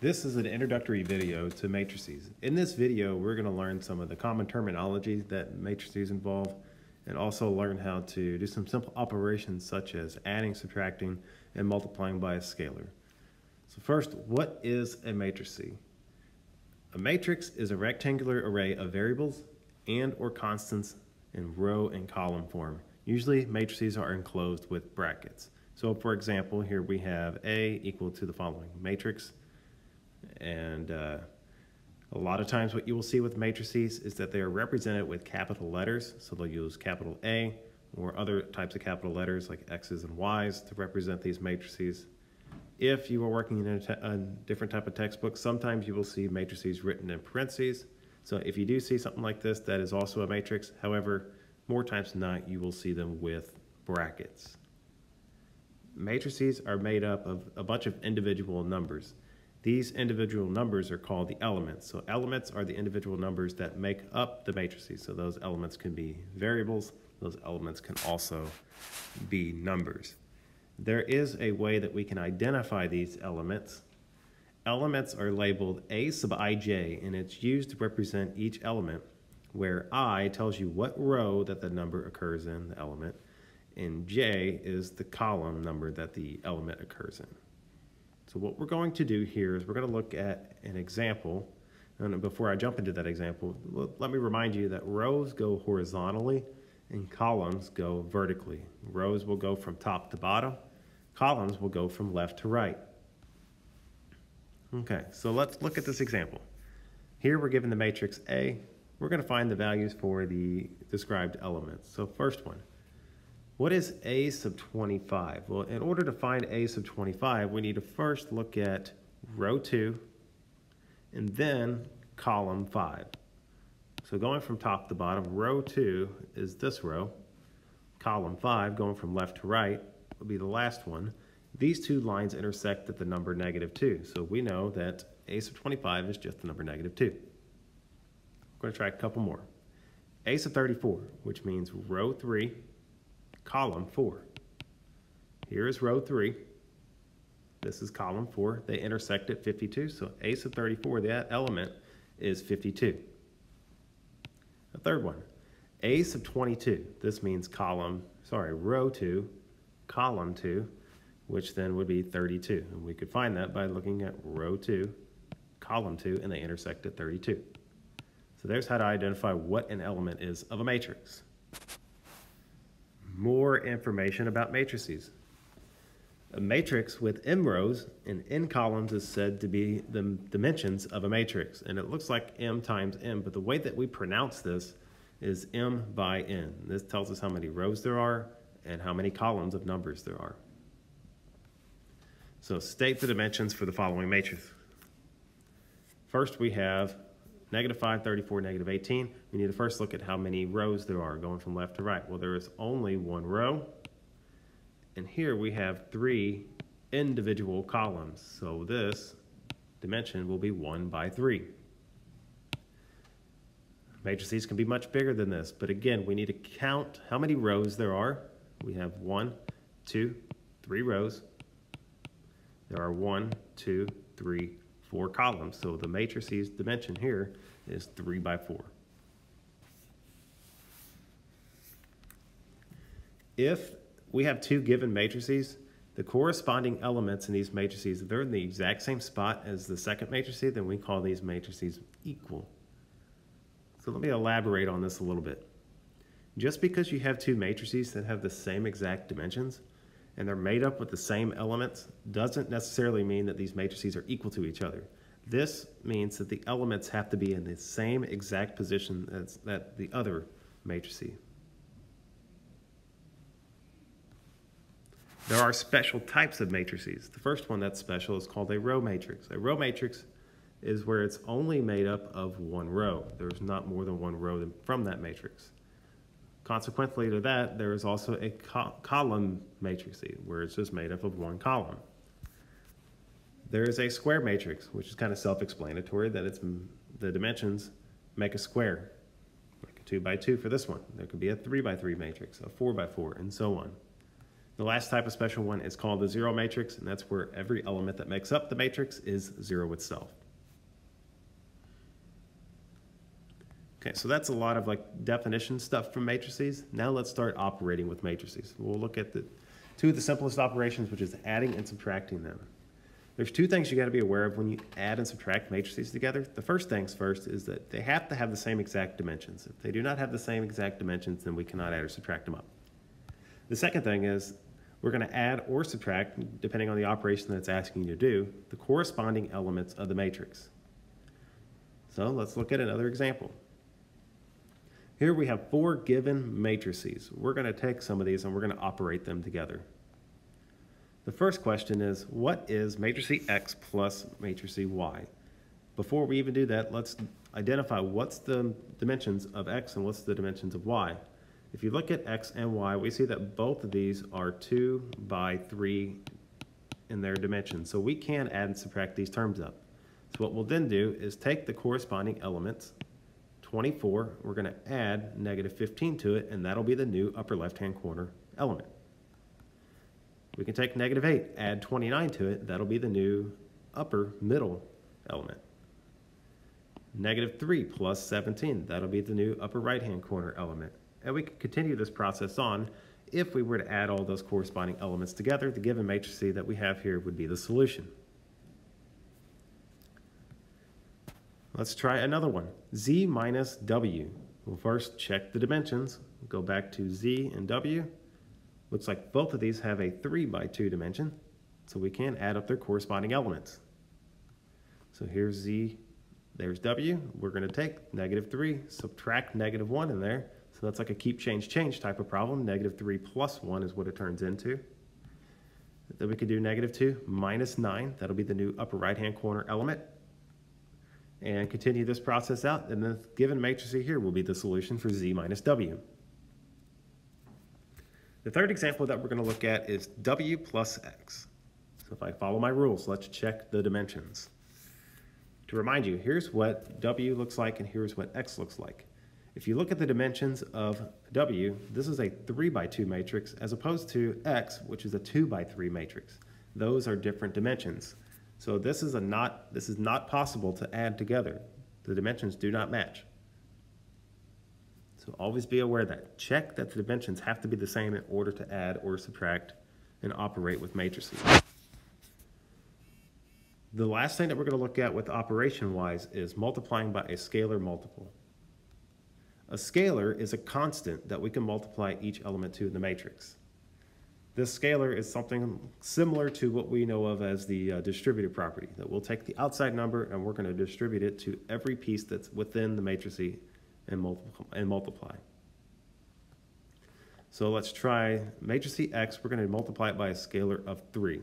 This is an introductory video to matrices. In this video, we're going to learn some of the common terminology that matrices involve and also learn how to do some simple operations such as adding, subtracting, and multiplying by a scalar. So first, what is a matrix? A matrix is a rectangular array of variables and or constants in row and column form. Usually, matrices are enclosed with brackets. So for example, here we have A equal to the following matrix. And a lot of times what you will see with matrices is that they are represented with capital letters. So they'll use capital A or other types of capital letters like X's and Y's to represent these matrices. If you are working in a different type of textbook, sometimes you will see matrices written in parentheses. So if you do see something like this, that is also a matrix. However, more times than not, you will see them with brackets. Matrices are made up of a bunch of individual numbers. These individual numbers are called the elements. So elements are the individual numbers that make up the matrices. So those elements can be variables. Those elements can also be numbers. There is a way that we can identify these elements. Elements are labeled A sub ij, and it's used to represent each element, where I tells you what row that the number occurs in, the element, and J is the column number that the element occurs in. So what we're going to do here is we're going to look at an example. And before I jump into that example, let me remind you that rows go horizontally and columns go vertically. Rows will go from top to bottom. Columns will go from left to right. Okay, so let's look at this example. Here we're given the matrix A. We're going to find the values for the described elements. So first one. What is A sub 25? Well, in order to find A sub 25, we need to first look at row 2 and then column 5. So going from top to bottom, row 2 is this row. Column 5, going from left to right, will be the last one. These two lines intersect at the number -2. So we know that A sub 25 is just the number -2. We're going to try a couple more. A sub 34, which means row 3, column 4. Here is row 3. This is column 4. They intersect at 52. So A sub 34, that element is 52. The third one, A sub 22. This means row 2, column 2, which then would be 32. And we could find that by looking at row 2, column 2, and they intersect at 32. So there's how to identify what an element is of a matrix. More information about matrices. A matrix with m rows and n columns is said to be the dimensions of a matrix. And it looks like m times n, but the way that we pronounce this is m by n. This tells us how many rows there are and how many columns of numbers there are. So state the dimensions for the following matrix. First we have -5, 34, -18. We need to first look at how many rows there are going from left to right. Well, there is only one row. And here we have 3 individual columns. So this dimension will be 1 by 3. Matrices can be much bigger than this. But again, we need to count how many rows there are. We have 1, 2, 3 rows. There are 1, 2, 3, 4 columns. So the matrices dimension here is 3 by 4. If we have two given matrices, the corresponding elements in these matrices, if they're in the exact same spot as the second matrix, then we call these matrices equal. So let me elaborate on this a little bit. Just because you have two matrices that have the same exact dimensions, and they're made up with the same elements, doesn't necessarily mean that these matrices are equal to each other. This means that the elements have to be in the same exact position as the other matrix. There are special types of matrices. The first one that's special is called a row matrix. A row matrix is where it's only made up of one row. There's not more than one row from that matrix. Consequently to that, there is also a column matrix, where it's just made up of one column. There is a square matrix, which is kind of self-explanatory, that the dimensions make a square, like a 2 by 2 for this one. There could be a 3 by 3 matrix, a 4 by 4, and so on. The last type of special one is called the zero matrix, and that's where every element that makes up the matrix is zero itself. Okay, so that's a lot of definition stuff from matrices. Now let's start operating with matrices. We'll look at two of the simplest operations, which is adding and subtracting them. There's two things you got to be aware of when you add and subtract matrices together. The first things first is that they have to have the same exact dimensions. If they do not have the same exact dimensions, then we cannot add or subtract them up. The second thing is we're going to add or subtract, depending on the operation that's asking you to do, the corresponding elements of the matrix. So let's look at another example. Here we have 4 given matrices. We're going to take some of these and we're going to operate them together. The first question is, what is matrix X plus matrix Y? Before we even do that, let's identify what's the dimensions of X and what's the dimensions of Y. If you look at X and Y, we see that both of these are 2 by 3 in their dimensions. So we can add and subtract these terms up. So what we'll then do is take the corresponding elements, 24, we're going to add -15 to it, and that'll be the new upper left-hand corner element. We can take -8, add 29 to it, that'll be the new upper middle element. -3 plus 17, that'll be the new upper right-hand corner element. And we can continue this process on. If we were to add all those corresponding elements together, the given matrix that we have here would be the solution. Let's try another one, Z minus W. We'll first check the dimensions. Go back to Z and W. Looks like both of these have a 3 by 2 dimension, so we can add up their corresponding elements. So here's Z, there's W. We're going to take -3, subtract -1 in there. So that's like a keep, change, change type of problem. -3 plus 1 is what it turns into. Then we can do -2 minus 9. That'll be the new upper right-hand corner element. And continue this process out, and the given matrix here will be the solution for Z minus W. The third example that we're going to look at is W plus X. So if I follow my rules, let's check the dimensions. To remind you, here's what W looks like and here's what X looks like. If you look at the dimensions of W, this is a 3 by 2 matrix as opposed to X, which is a 2 by 3 matrix. Those are different dimensions. So this is not possible to add together. The dimensions do not match. So always be aware of that. Check that the dimensions have to be the same in order to add or subtract and operate with matrices. The last thing that we're going to look at with operation-wise is multiplying by a scalar multiple. A scalar is a constant that we can multiply each element to in the matrix. This scalar is something similar to what we know of as the distributive property, that we'll take the outside number and we're going to distribute it to every piece that's within the matrix and multiply. So let's try matrix X. We're going to multiply it by a scalar of 3.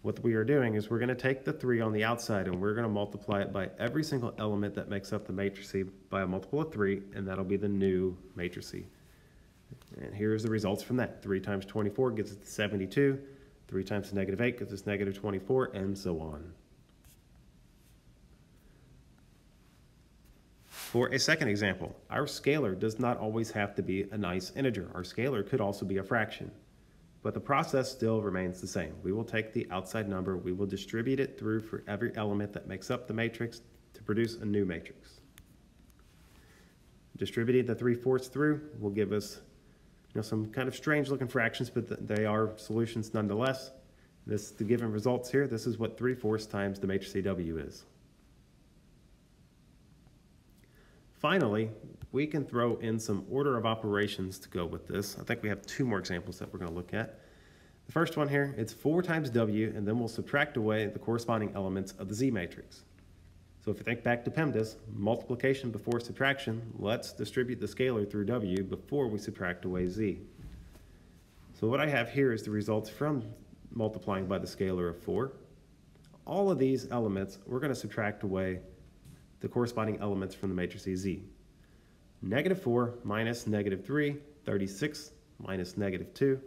What we are doing is we're going to take the 3 on the outside and we're going to multiply it by every single element that makes up the matrix by a multiple of 3, and that'll be the new matrix. And here's the results from that. 3 times 24 gives us 72. 3 times -8 gives us -24, and so on. For a second example, our scalar does not always have to be a nice integer. Our scalar could also be a fraction. But the process still remains the same. We will take the outside number, we will distribute it through for every element that makes up the matrix to produce a new matrix. Distributing the 3/4 through will give us some kind of strange looking fractions, but they are solutions nonetheless. The given results here, this is what 3/4 times the matrix W is. Finally, we can throw in some order of operations to go with this. I think we have 2 more examples that we're going to look at. The first one here, it's 4 times W, and then we'll subtract away the corresponding elements of the Z matrix. So if you think back to PEMDAS, multiplication before subtraction, let's distribute the scalar through W before we subtract away Z. So what I have here is the results from multiplying by the scalar of 4. All of these elements, we're going to subtract away the corresponding elements from the matrix Z. -4 minus -3, 36 minus -2,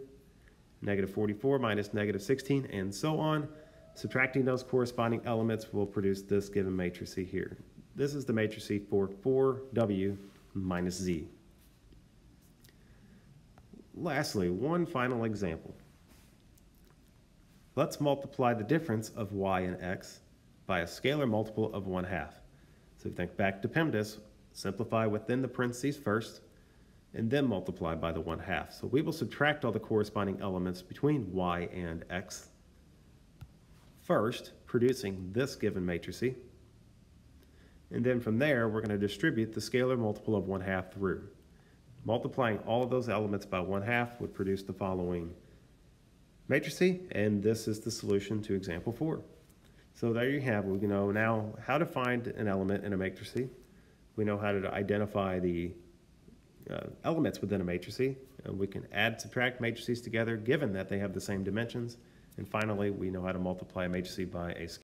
-44 minus -16, and so on. Subtracting those corresponding elements will produce this given matrix here. This is the matrix for 4W minus Z. Lastly, one final example. Let's multiply the difference of y and x by a scalar multiple of 1/2. So think back to PEMDAS, simplify within the parentheses first, and then multiply by the 1/2. So we will subtract all the corresponding elements between y and x, first producing this given matrix. And then from there, we're going to distribute the scalar multiple of 1/2 through. Multiplying all of those elements by 1/2 would produce the following matrix, and this is the solution to example 4. So there you have, we know now how to find an element in a matrix. We know how to identify the elements within a matrix. We can add, subtract matrices together given that they have the same dimensions. And finally, we know how to multiply a matrix by a